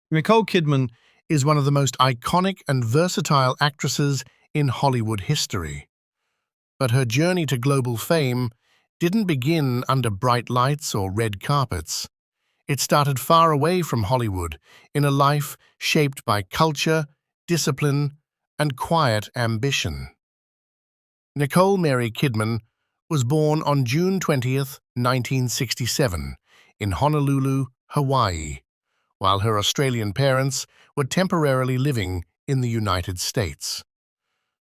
Nicole Kidman is one of the most iconic and versatile actresses in Hollywood history. But her journey to global fame didn't begin under bright lights or red carpets. It started far away from Hollywood, in a life shaped by culture, discipline, and quiet ambition. Nicole Mary Kidman was born on June 20th, 1967, in Honolulu, Hawaii, while her Australian parents were temporarily living in the United States.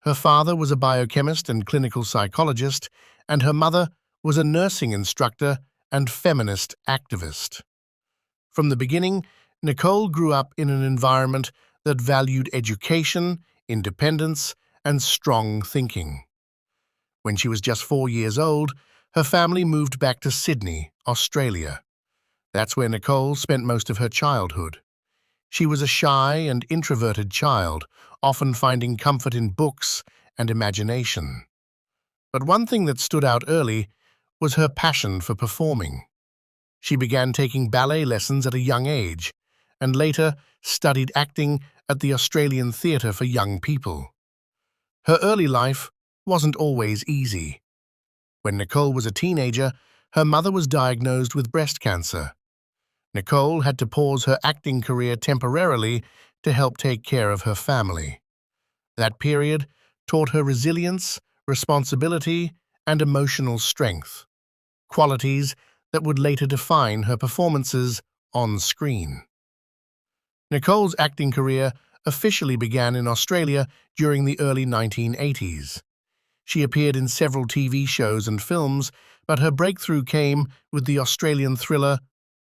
Her father was a biochemist and clinical psychologist, and her mother was a nursing instructor and feminist activist. From the beginning, Nicole grew up in an environment that valued education, independence, and strong thinking. When she was just 4 years old, her family moved back to Sydney, Australia. That's where Nicole spent most of her childhood. She was a shy and introverted child, often finding comfort in books and imagination. But one thing that stood out early was her passion for performing. She began taking ballet lessons at a young age, and later studied acting at the Australian Theatre for Young People. Her early life wasn't always easy. When Nicole was a teenager, her mother was diagnosed with breast cancer. Nicole had to pause her acting career temporarily to help take care of her family. That period taught her resilience, responsibility, and emotional strength, qualities that would later define her performances on screen. Nicole's acting career officially began in Australia during the early 1980s. She appeared in several TV shows and films, but her breakthrough came with the Australian thriller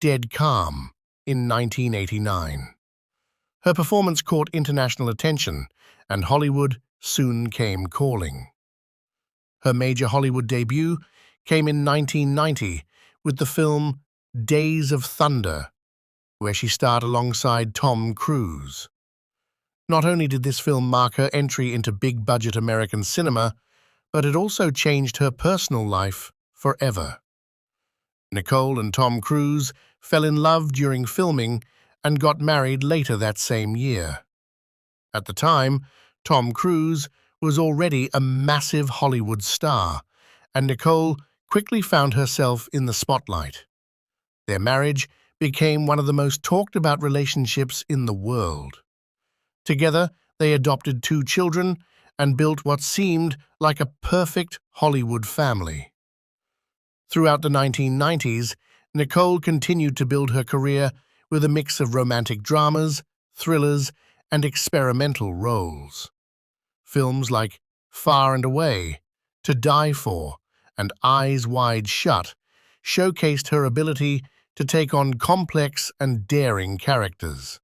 Dead Calm in 1989. Her performance caught international attention, and Hollywood soon came calling. Her major Hollywood debut came in 1990 with the film Days of Thunder, where she starred alongside Tom Cruise. Not only did this film mark her entry into big-budget American cinema, but it also changed her personal life forever. Nicole and Tom Cruise fell in love during filming and got married later that same year. At the time, Tom Cruise was already a massive Hollywood star, and Nicole quickly found herself in the spotlight. Their marriage became one of the most talked-about relationships in the world. Together, they adopted 2 children and built what seemed like a perfect Hollywood family. Throughout the 1990s, Nicole continued to build her career with a mix of romantic dramas, thrillers, and experimental roles. Films like Far and Away, To Die For, and Eyes Wide Shut showcased her ability to take on complex and daring characters.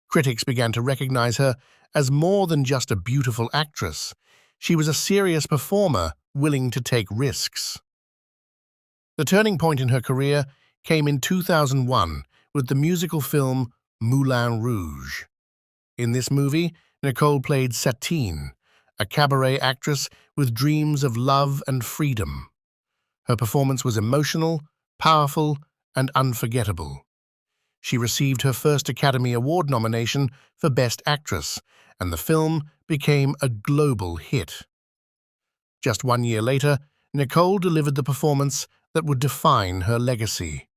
Critics began to recognize her as more than just a beautiful actress. She was a serious performer willing to take risks. The turning point in her career came in 2001 with the musical film Moulin Rouge. In this movie, Nicole played Satine, a cabaret actress with dreams of love and freedom. Her performance was emotional, powerful, and unforgettable. She received her first Academy Award nomination for Best Actress, and the film became a global hit. Just 1 year later, Nicole delivered the performance that would define her legacy.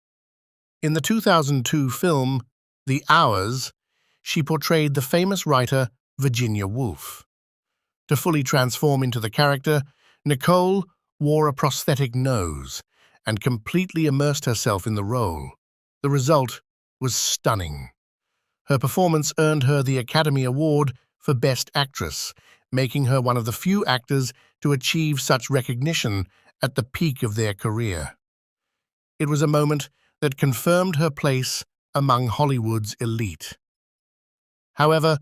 In the 2002 film The Hours, she portrayed the famous writer Virginia Woolf. To fully transform into the character, Nicole wore a prosthetic nose and completely immersed herself in the role. The result was stunning. Her performance earned her the Academy Award for Best Actress, making her one of the few actors to achieve such recognition at the peak of their career. It was a moment that confirmed her place among Hollywood's elite. However,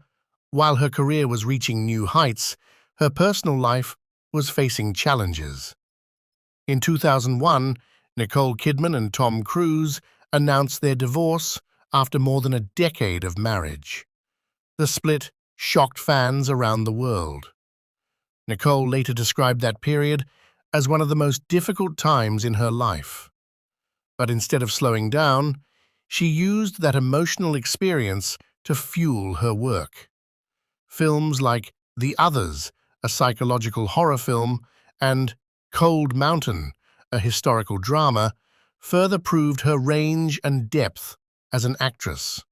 while her career was reaching new heights, her personal life was facing challenges. In 2001, Nicole Kidman and Tom Cruise announced their divorce after more than a decade of marriage. The split shocked fans around the world. Nicole later described that period as one of the most difficult times in her life. But instead of slowing down, She used that emotional experience to fuel her work. Films like The Others, a psychological horror film, and Cold Mountain, a historical drama, further proved her range and depth as an actress.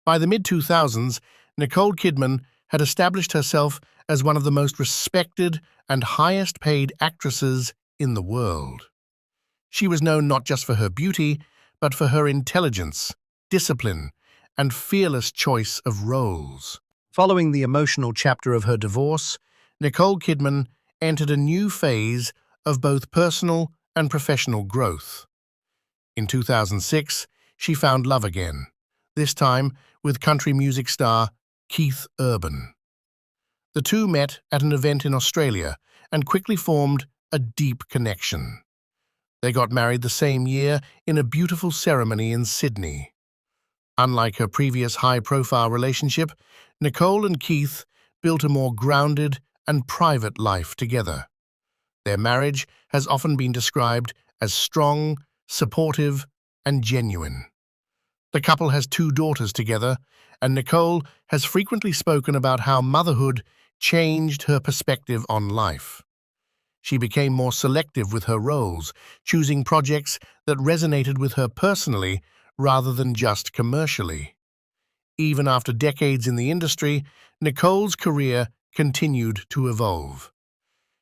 By the mid-2000s, Nicole Kidman had established herself as one of the most respected and highest-paid actresses in the world. She was known not just for her beauty, but for her intelligence, discipline, and fearless choice of roles. Following the emotional chapter of her divorce, Nicole Kidman entered a new phase of both personal and professional growth. In 2006, she found love again, this time with country music star Keith Urban. The two met at an event in Australia and quickly formed a deep connection. They got married the same year in a beautiful ceremony in Sydney. Unlike her previous high-profile relationship, Nicole and Keith built a more grounded and private life together. Their marriage has often been described as strong, supportive, and genuine. The couple has 2 daughters together, and Nicole has frequently spoken about how motherhood changed her perspective on life. She became more selective with her roles, choosing projects that resonated with her personally rather than just commercially. Even after decades in the industry, Nicole's career continued to evolve.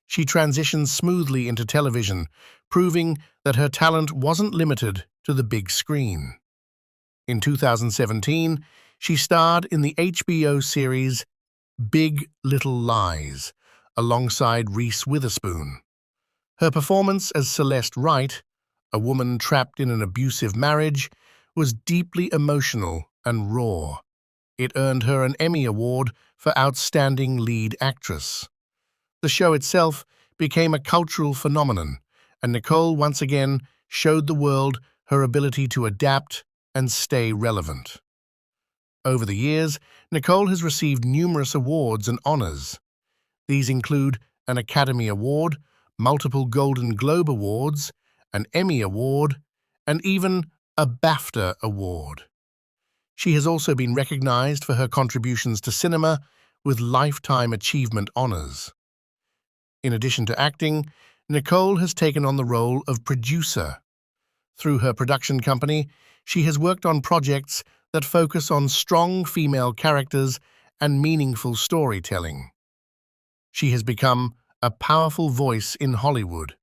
She transitioned smoothly into television, proving that her talent wasn't limited to the big screen. In 2017, she starred in the HBO series Big Little Lies, alongside Reese Witherspoon. Her performance as Celeste Wright, a woman trapped in an abusive marriage, was deeply emotional and raw. It earned her an Emmy Award for Outstanding Lead Actress. The show itself became a cultural phenomenon, and Nicole once again showed the world her ability to adapt and stay relevant. Over the years, Nicole has received numerous awards and honors. These include an Academy Award, multiple Golden Globe Awards, an Emmy Award, and even a BAFTA Award. She has also been recognized for her contributions to cinema with Lifetime Achievement honors. In addition to acting, Nicole has taken on the role of producer. Through her production company, she has worked on projects that focus on strong female characters and meaningful storytelling. She has become a powerful voice in Hollywood,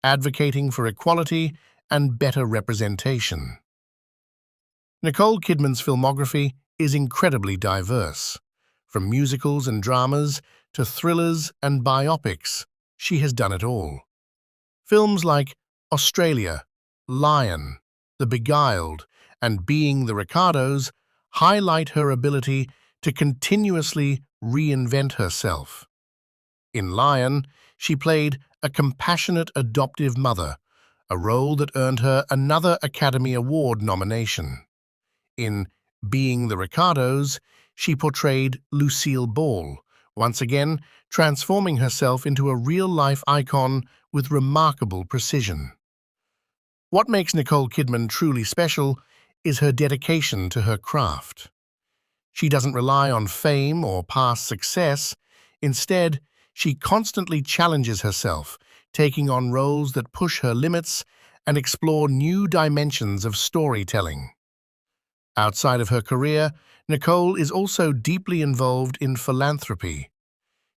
advocating for equality and better representation. Nicole Kidman's filmography is incredibly diverse. From musicals and dramas to thrillers and biopics, she has done it all. Films like Australia, Lion, The Beguiled, and Being the Ricardos highlight her ability to continuously reinvent herself. In Lion, she played a compassionate adoptive mother, a role that earned her another Academy Award nomination. In Being the Ricardos, she portrayed Lucille Ball, once again transforming herself into a real-life icon with remarkable precision. What makes Nicole Kidman truly special is her dedication to her craft. She doesn't rely on fame or past success. Instead, she constantly challenges herself, taking on roles that push her limits and explore new dimensions of storytelling. Outside of her career, Nicole is also deeply involved in philanthropy.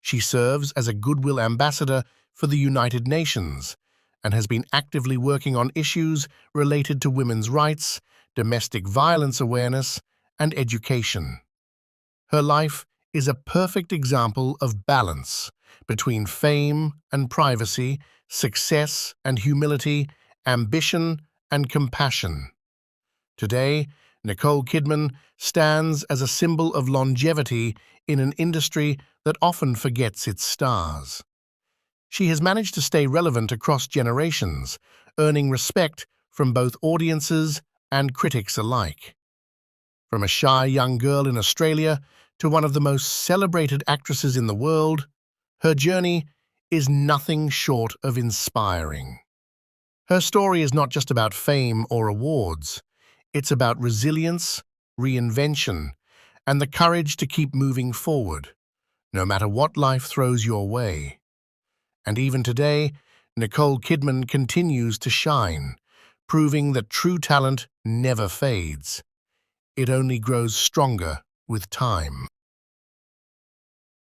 She serves as a goodwill ambassador for the United Nations and has been actively working on issues related to women's rights, domestic violence awareness, and education. Her life is a perfect example of balance between fame and privacy, success and humility, ambition and compassion. Today, Nicole Kidman stands as a symbol of longevity in an industry that often forgets its stars. She has managed to stay relevant across generations, earning respect from both audiences and critics alike. From a shy young girl in Australia to one of the most celebrated actresses in the world, her journey is nothing short of inspiring. Her story is not just about fame or awards. It's about resilience, reinvention, and the courage to keep moving forward, no matter what life throws your way. And even today, Nicole Kidman continues to shine, proving that true talent never fades. It only grows stronger with time.